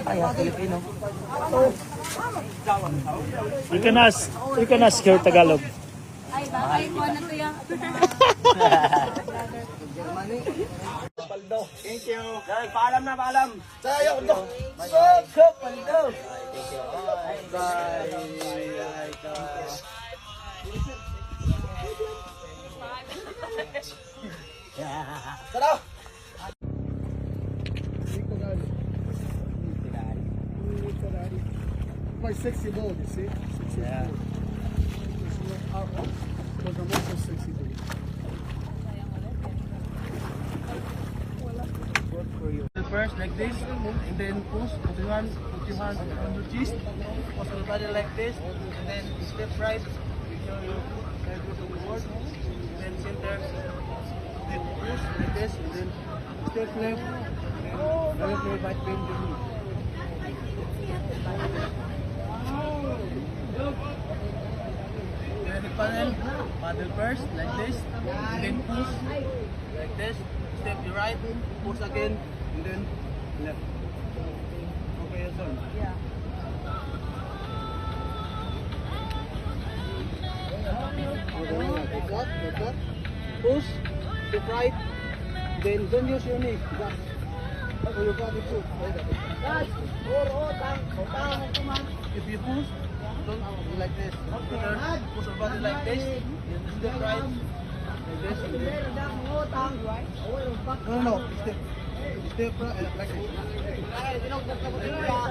Ay, Filipino. You can ask her Tagalog. Ay, bakay ko na to yung... Thank you. Paalam na, paalam. Sayang to. Paldo. Bye. Tara. Quite sexy dog, you see? Sexy dog. Was the most sexy dog. Good for you. First like this, and then push. Put your hand on your chest. Push your body like this, and then step right. We show you like go forward. Then center. Then push like this, and then step left. And then left right bend your knee. Then the paddle first like this, and then push like this. Step to right, push again, and then left. Okay, your turn. Yeah. Like that. Push, step right, then don't use your knee. Just for your body too. If you push, don't do like this. Turn, push your body like this, step right, like this. No. Step right, like this.